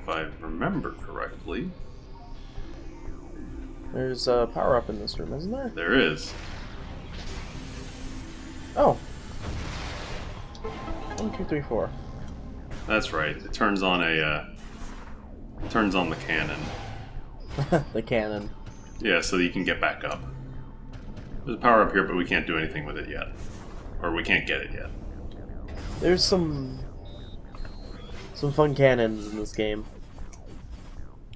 if I remember correctly. There's a power-up in this room, isn't there? There is. Oh. 1, 2, 3, 4. That's right. It turns on turns on the cannon. The cannon. Yeah, so that you can get back up. There's a power up here, but we can't do anything with it yet. Or we can't get it yet. There's some fun cannons in this game.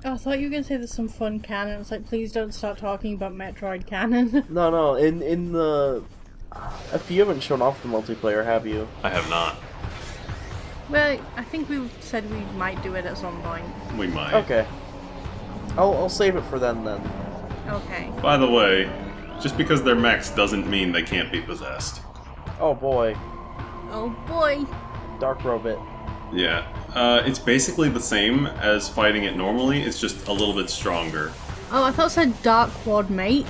Oh, I thought you were going to say there's some fun cannons. Like, please don't start talking about Metroid canon. No. In the... If you haven't shown off the multiplayer, have you? I have not. Well, I think we said we might do it at some point. We might. Okay. I'll save it for then. Okay. By the way, just because they're mechs doesn't mean they can't be possessed. Oh boy. Oh boy. Dark Robot. Yeah. It's basically the same as fighting it normally, it's just a little bit stronger. Oh, I thought it said Dark Quad Mate.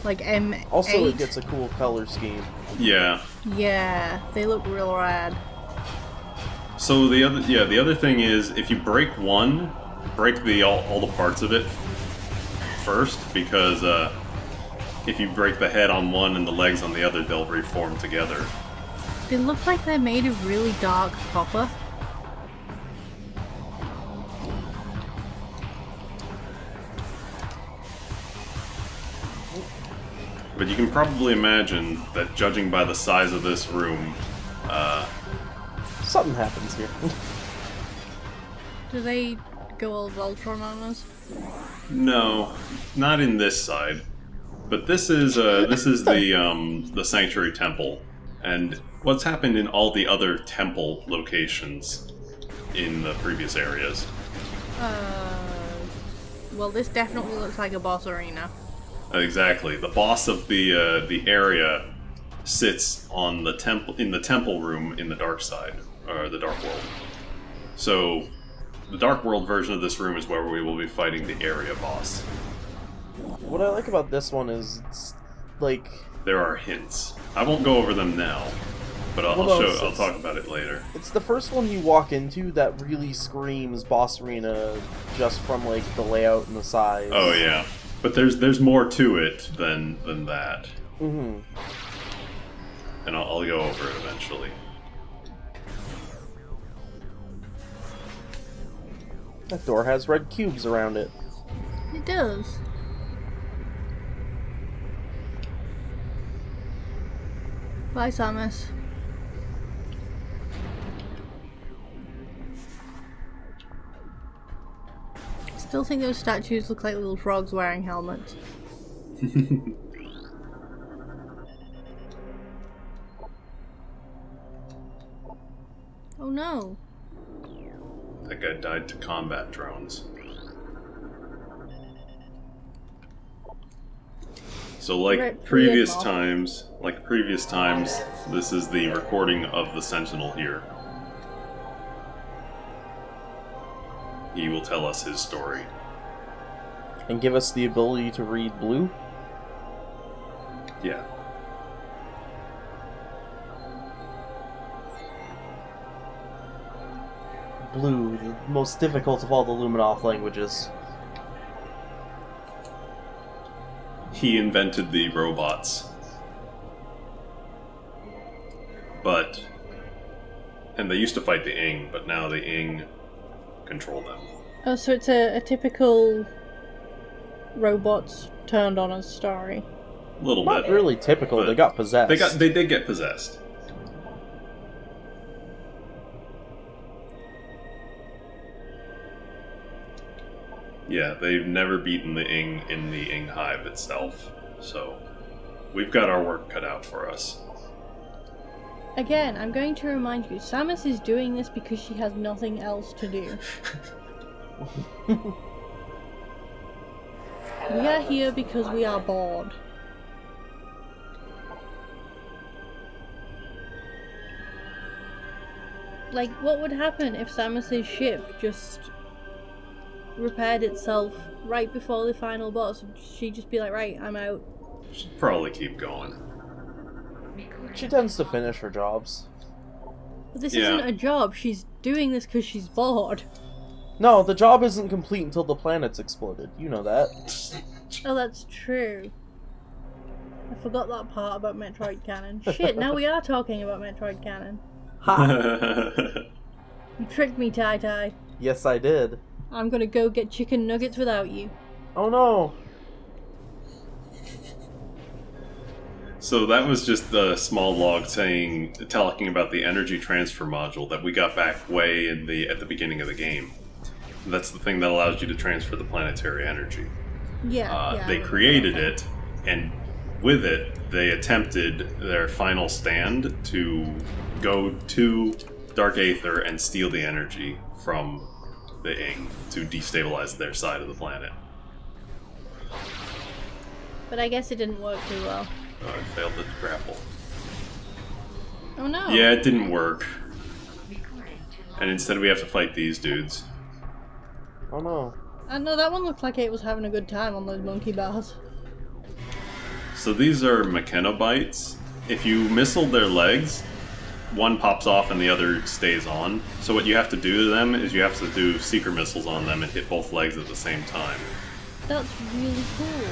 Like M8. Also, it gets a cool color scheme. Yeah. Yeah, they look real rad. So the other thing is, if you break one, break all the parts of it first, because if you break the head on one and the legs on the other, they'll reform together. They look like they're made of really dark copper. But you can probably imagine that, judging by the size of this room, Something happens here. Do they go all Voltron on us? no, not in this side. But this is the Sanctuary Temple, and what's happened in all the other temple locations in the previous areas. Well, this definitely looks like a boss arena. Exactly. The boss of the area sits on the temple room in the dark side, or the dark world. So, the dark world version of this room is where we will be fighting the area boss. What I like about this one is, it's like... There are hints. I won't go over them now, but I'll talk about it later. It's the first one you walk into that really screams boss arena just from, like, the layout and the size. Oh yeah. But there's more to it than that. Mm-hmm. And I'll go over it eventually. That door has red cubes around it. It does. Bye, Samus. Still think those statues look like little frogs wearing helmets. Oh no. That guy died to combat drones. So like previous times, this is the recording of the Sentinel here. He will tell us his story. And give us the ability to read blue? Yeah. Blue, the most difficult of all the Luminoth languages. He invented the robots. And they used to fight the Ing, but now the Ing control them. Oh, so it's a typical robots turned on us story. A little Not bit. really typical, they got possessed. They did get possessed. Yeah, they've never beaten the Ing in the Ing Hive itself, so we've got our work cut out for us. Again, I'm going to remind you, Samus is doing this because she has nothing else to do. We are here because we are bored. Like, what would happen if Samus's ship just repaired itself right before the final boss? She'd just be like, right, I'm out. Should probably keep going. She tends to finish her jobs. But this isn't a job, she's doing this because she's bored. No, the job isn't complete until the planet's exploded. You know that. Oh, that's true. I forgot that part about Metroid canon. Shit, now we are talking about Metroid canon. Ha! You tricked me, Tai Tai. Yes, I did. I'm gonna go get chicken nuggets without you. Oh no! So that was just a small log talking about the energy transfer module that we got back way at the beginning of the game. That's the thing that allows you to transfer the planetary energy. Yeah. They created it, and with it, they attempted their final stand to go to Dark Aether and steal the energy from the Ing to destabilize their side of the planet. But I guess it didn't work too well. I failed the grapple. Oh no. Yeah, it didn't work. And instead we have to fight these dudes. Oh no. No, that one looked like it was having a good time on those monkey bars. So these are Mechanobites. If you missile their legs, one pops off and the other stays on. So what you have to do to them is you have to do seeker missiles on them and hit both legs at the same time. That's really cool.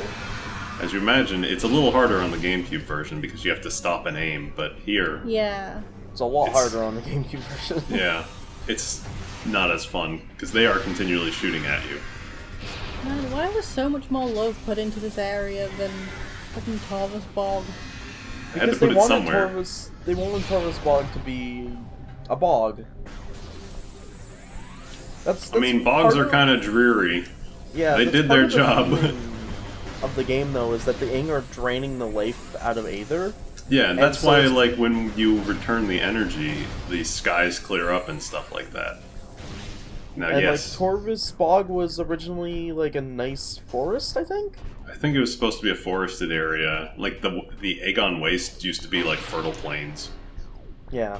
As you imagine, it's a little harder on the GameCube version because you have to stop and aim, but here... Yeah. It's a lot harder on the GameCube version. Yeah, it's not as fun, because they are continually shooting at you. Man, why was so much more love put into this area than fucking Torvus Bog? I had to Because put it somewhere. They wanted Torvus Bog to be a bog. That's I mean, bogs are kind of dreary. Yeah, they that's did part their of the job. theme of the game, though, is that the Ing are draining the life out of Aether. Yeah, and that's so why, it's- like, when you return the energy, the skies clear up and stuff like that. Now, And yes, like Torvus Bog was originally like a nice forest, I think. I think it was supposed to be a forested area. Like, the Aegon Waste used to be, like, fertile plains. Yeah.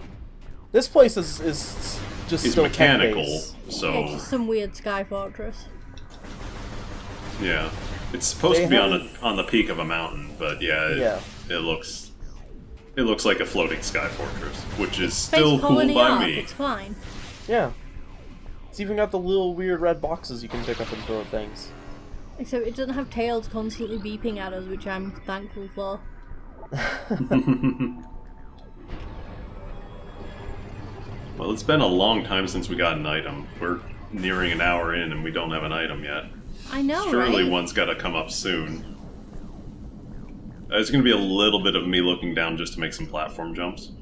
This place is just It's still mechanical, tech-based. so... It's just some weird sky fortress. Yeah. It's supposed They to be have- on the peak of a mountain, but yeah, it looks like a floating sky fortress, which is still Space cool colony by arc, me. it's fine. Yeah. It's even got the little weird red boxes you can pick up and throw at things. Except it doesn't have tails constantly beeping at us, which I'm thankful for. Well, it's been a long time since we got an item. We're nearing an hour in and we don't have an item yet. I know, Surely right? one's got to come up soon. There's going to be a little bit of me looking down just to make some platform jumps.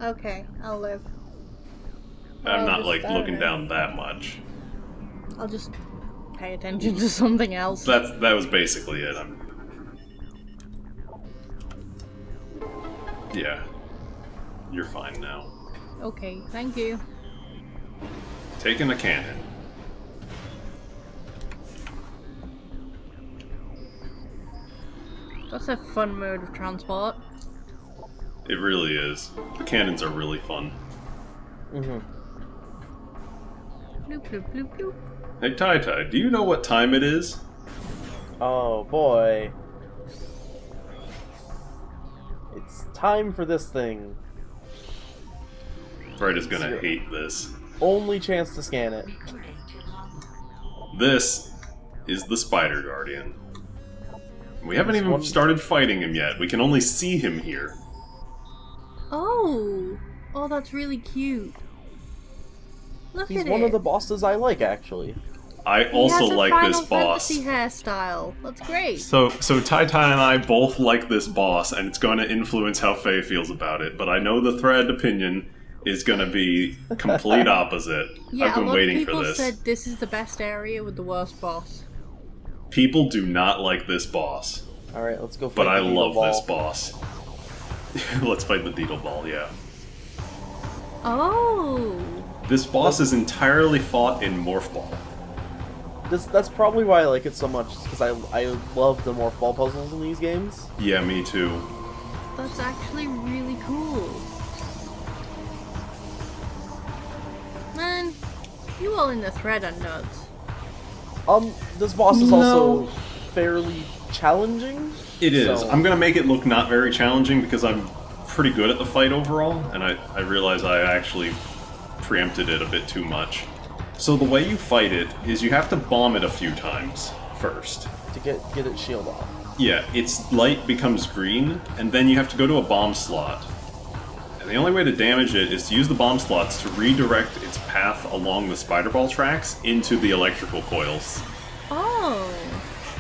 Okay, I'll live. I'm I'll not, just- like, I don't looking know. down that much. I'll just pay attention to something else. That was basically it. Yeah. You're fine now. Okay, thank you. Taking a cannon. That's a fun mode of transport. It really is. The cannons are really fun. Mm-hmm. Bloop, bloop, bloop, bloop. Hey, Tai, do you know what time it is? Oh boy. It's time for this thing. Fred is gonna Zero. hate this. Only chance to scan it. This is the Spider Guardian. We haven't This even one- started fighting him yet. We can only see him here. Oh! Oh, that's really cute. Look He's at one it. of the bosses I like, actually. I He also has a like Final this boss. Fantasy hairstyle. That's great. So Tai and I both like this boss, and it's going to influence how Faye feels about it. But I know the thread opinion is going to be complete opposite. Yeah, I've been a lot waiting of for people this. said this is the best area with the worst boss. People do not like this boss, Alright, let's go fight but I the Beetle love Ball. this boss. Let's fight the Beetle Ball, yeah. Oh! This boss is entirely fought in Morph Ball. That's probably why I like it so much, because I love the Morph Ball puzzles in these games. Yeah, me too. That's actually really cool. Man, you all in the thread are nuts. This boss is also fairly challenging. It is. So- I'm gonna make it look not very challenging because I'm pretty good at the fight overall, and I realize I actually preempted it a bit too much. So the way you fight it is you have to bomb it a few times first. To get its shield off. Yeah, its light becomes green, and then you have to go to a bomb slot. And the only way to damage it is to use the bomb slots to redirect its path along the spider ball tracks into the electrical coils. Oh.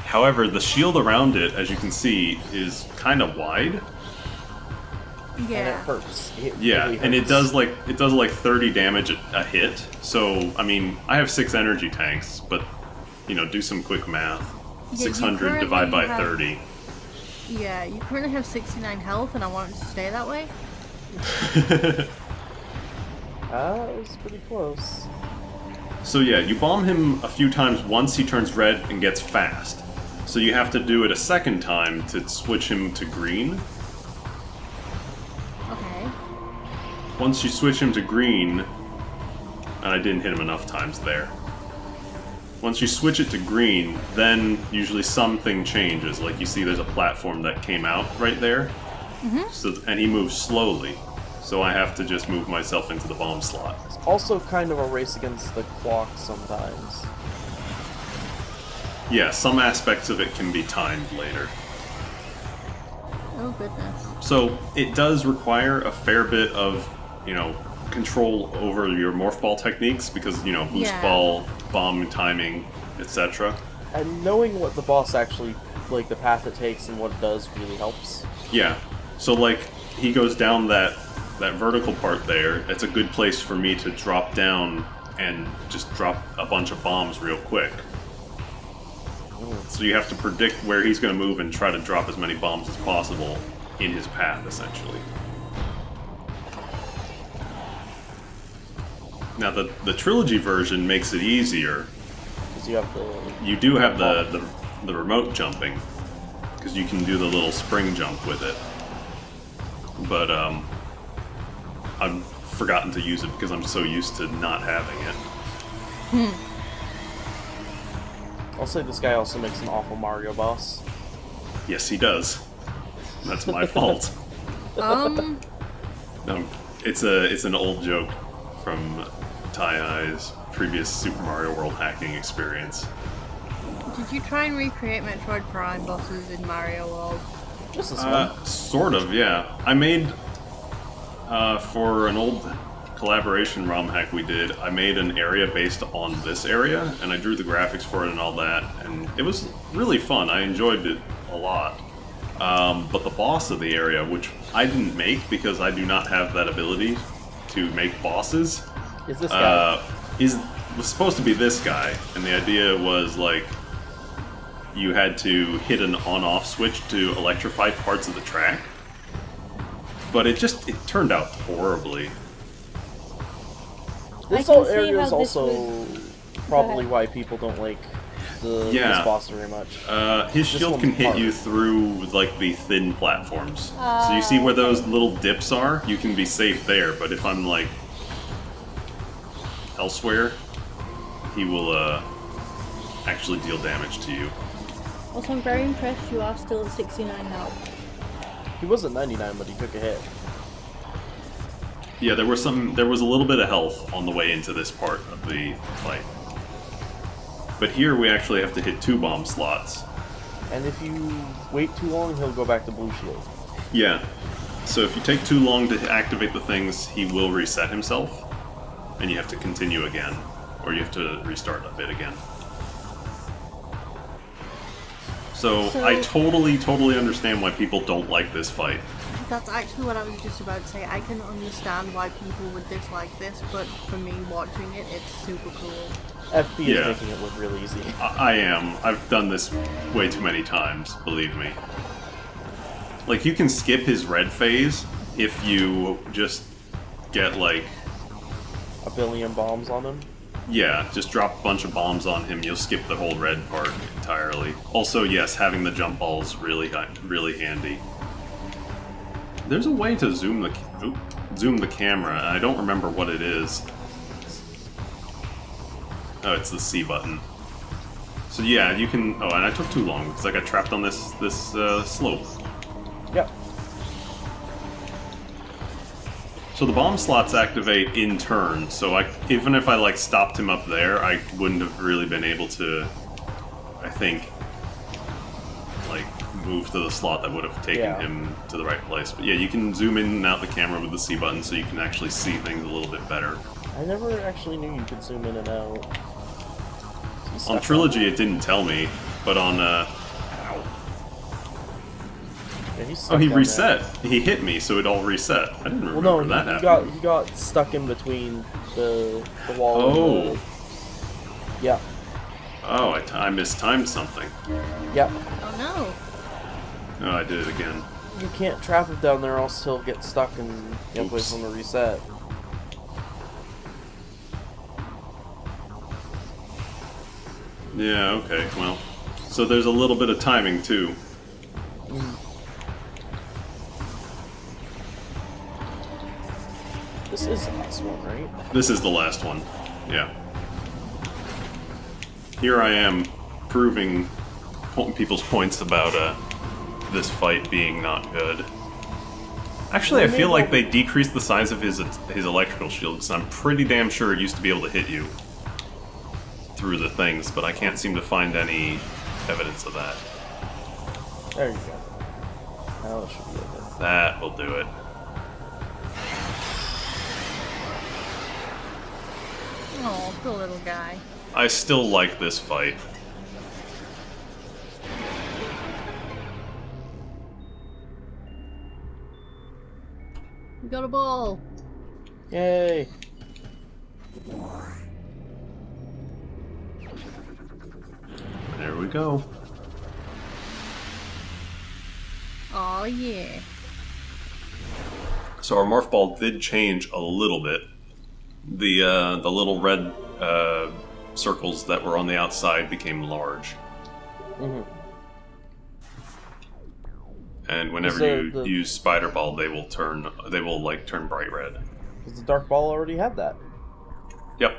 However, the shield around it, as you can see, is kind of wide. And it Yeah. hurts. Yeah, really and it hurts. does like 30 damage a hit. So, I mean, I have 6 energy tanks, but you know, do some quick math. Yeah, you 600 divided by currently 30. Yeah, you currently have 69 health, and I want it to stay that way. It was pretty close. So yeah, you bomb him a few times once he turns red and gets fast. So you have to do it a second time to switch him to green. Okay. Once you switch him to green, and I didn't hit him enough times there. Once you switch it to green, then usually something changes. Like you see there's a platform that came out right there. So, and he moves slowly. So I have to just move myself into the bomb slot. It's also kind of a race against the clock sometimes. Yeah, some aspects of it can be timed later. Oh goodness. So it does require a fair bit of, you know, control over your morph ball techniques because, you know, boost Yeah. ball, bomb timing, etc. And knowing what the boss actually, like the path it takes and what it does really helps. Yeah. So like he goes down that vertical part there. It's a good place for me to drop down and just drop a bunch of bombs real quick. So you have to predict where he's going to move and try to drop as many bombs as possible in his path, essentially. Now, the trilogy version makes it easier. Because you have the... You do have the remote jumping, because you can do the little spring jump with it. But I've forgotten to use it because I'm so used to not having it. I'll say this guy also makes an awful Mario boss. Yes, he does. That's my fault. No, it's an old joke from Tai-Hi's previous Super Mario World hacking experience. Did you try and recreate Metroid Prime bosses in Mario World? Just this one. Sort of, yeah. I made for an old collaboration ROM hack we did, I made an area based on this area, and I drew the graphics for it and all that, and it was really fun. I enjoyed it a lot. But the boss of the area, which I didn't make because I do not have that ability to make bosses, Is this guy? was supposed to be this guy, and the idea was like you had to hit an on-off switch to electrify parts of the track. But it turned out horribly. This I can whole see area is how this also probably why people don't like this boss very much. His shield one's can hit hard. you through like the thin platforms. So you see where those little dips are? You can be safe there, but if I'm like elsewhere, he will actually deal damage to you. Also, I'm very impressed you are still at 69 health. He was at 99, but he took a hit. Yeah, there was a little bit of health on the way into this part of the fight. But here we actually have to hit 2 bomb slots. And if you wait too long, he'll go back to blue shield. Yeah. So if you take too long to activate the things, he will reset himself. And you have to continue again. Or you have to restart a bit again. So I totally understand why people don't like this fight. That's actually what I was just about to say. I can understand why people would dislike this, but for me watching it, it's super cool. FP Yeah. is making it look real easy. I am. I've done this way too many times, believe me. Like, you can skip his red phase if you just get, like... A billion bombs on him. Yeah, just drop a bunch of bombs on him, you'll skip the whole red part entirely. Also, yes, having the jump ball is really handy. There's a way to zoom the camera, and I don't remember what it is. Oh, it's the C button. So yeah, you can... Oh, and I took too long, because I got trapped on this slope. Yep. So the bomb slots activate in turn, so even if I like stopped him up there, I wouldn't have really been able to, I think, like move to the slot that would have taken him to the right place. But yeah, you can zoom in and out the camera with the C button so you can actually see things a little bit better. I never actually knew you could zoom in and out. On Trilogy it didn't tell me, but on ow. Yeah, he's Oh, he reset. There. He hit me, so it all reset. I didn't remember that happened. He got stuck in between the wall. Oh. And the... Yeah. Oh, I mistimed something. Yep. Oh Oh, I did it again. You can't trap him down there, else he'll get stuck and get away from the reset. Yeah, okay, well. So there's a little bit of timing, too. This is the last one, right? This is the last one, yeah. Here I am, proving people's points about this fight being not good. Actually, I feel like they decreased the size of his electrical shield, because I'm pretty damn sure it used to be able to hit you through the things, but I can't seem to find any evidence of that. There you go. Now it should be okay. That will do it. Oh, the little guy. I still like this fight. We got a ball. Yay! There we go. Oh yeah. So our morph ball did change a little bit. The little red circles that were on the outside became large. Mm-hmm. And whenever you use Spider Ball, they will turn bright red. Because the Dark Ball already had that. Yep.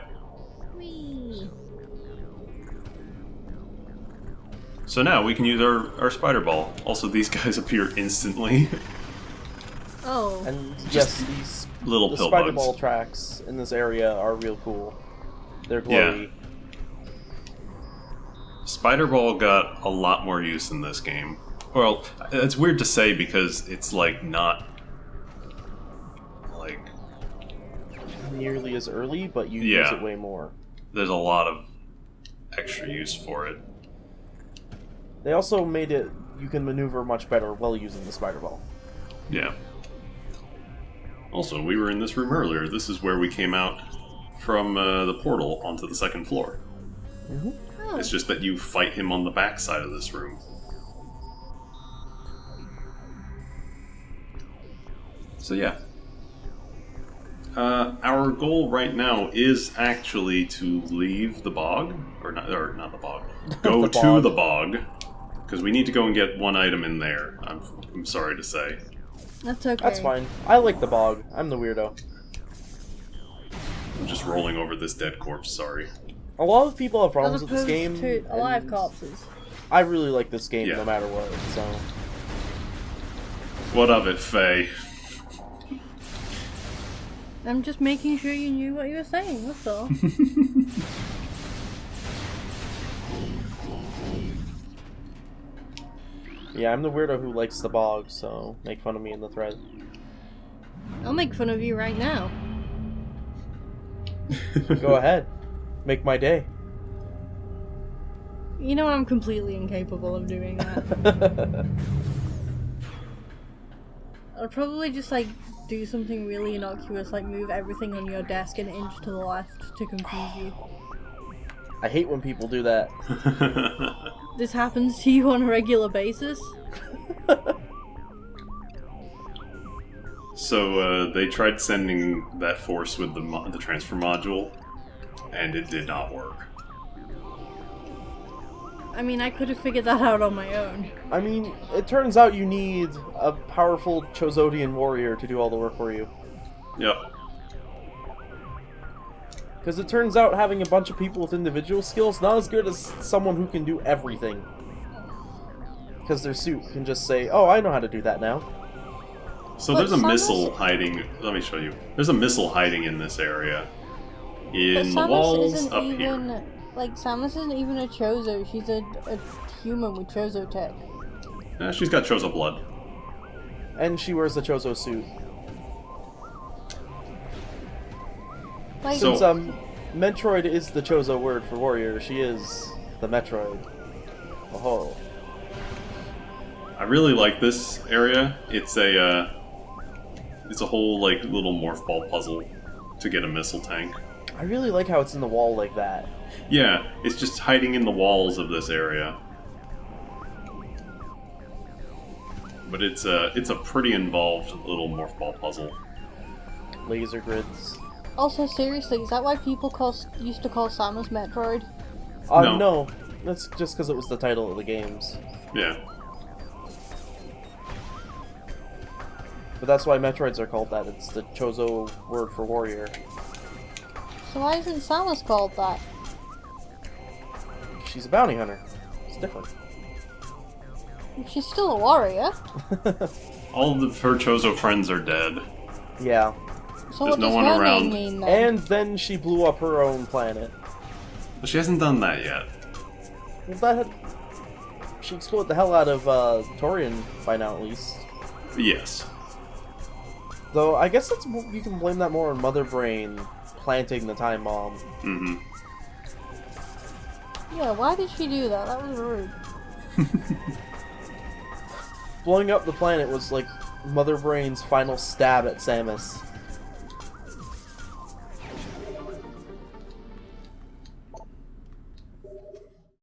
Whee. So now we can use our Spider Ball. Also, these guys appear instantly. Oh. And yes, these little pill Spider bugs. Ball tracks in this area are real cool. They're glowy. Yeah. Spider Ball got a lot more use in this game. Well, it's weird to say because it's like not like Nearly as early, but you use it way more. There's a lot of extra use for it. They also made it you can maneuver much better while using the Spider Ball. Yeah. Also, we were in this room earlier. This is where we came out from the portal onto the second floor. Mm-hmm. Oh. It's just that you fight him on the back side of this room. So yeah. Our goal right now is actually to leave the bog, or not the bog. Go to the bog, because we need to go and get one item in there. I'm sorry to say. That's okay. That's fine. I like the bog. I'm the weirdo. I'm just rolling over this dead corpse. Sorry. A lot of people have problems As with this game. opposed to alive and corpses. I really like this game Yeah. no matter what. So What of it, Faye? I'm just making sure you knew what you were saying, that's all. yeah, I'm the weirdo who likes the bog. So make fun of me in the thread. I'll make fun of you right now. Go ahead. Make my day. You know I'm completely incapable of doing that. I'll probably just like do something really innocuous, like move everything on your desk an inch to the left to confuse you. I hate when people do that. This happens to you on a regular basis? So they tried sending that force with the transfer module, and it did not work. I mean, I could have figured that out on my own. I mean, it turns out you need a powerful Chosodian warrior to do all the work for you. Yep. Because it turns out having a bunch of people with individual skills not as good as someone who can do everything. Because their suit can just say, oh, I know how to do that now. So But there's a Samus- missile hiding. Let me show you. There's a missile hiding in this area. But In the Samus walls isn't up even here. like Samus isn't even a Chozo. She's a human with Chozo tech. She's got Chozo blood. And she wears the Chozo suit. Like, So- Since Metroid is the Chozo word for warrior, she is the Metroid. Oh. I really like this area. It's a whole like little morph ball puzzle to get a missile tank. I really like how it's in the wall like that. Yeah, it's just hiding in the walls of this area. But it's a pretty involved little morph ball puzzle. Laser grids. also, seriously, is that why people used to call Samus Metroid? No. No. That's just because it was the title of the games. Yeah. But that's why Metroids are called that. It's the Chozo word for warrior. So why isn't Samus called that? She's a bounty hunter. It's different. She's still a warrior. All of her Chozo friends are dead. Yeah. So There's what no does one her around. name mean then? And then she blew up her own planet. But she hasn't done that yet. Well, that had... She exploded the hell out of Torian by now, at least. Yes. Though, I guess that's you can blame that more on Mother Brain planting the time bomb. Mm-hmm. Yeah, why did she do that? That was rude. Blowing up the planet was like Mother Brain's final stab at Samus.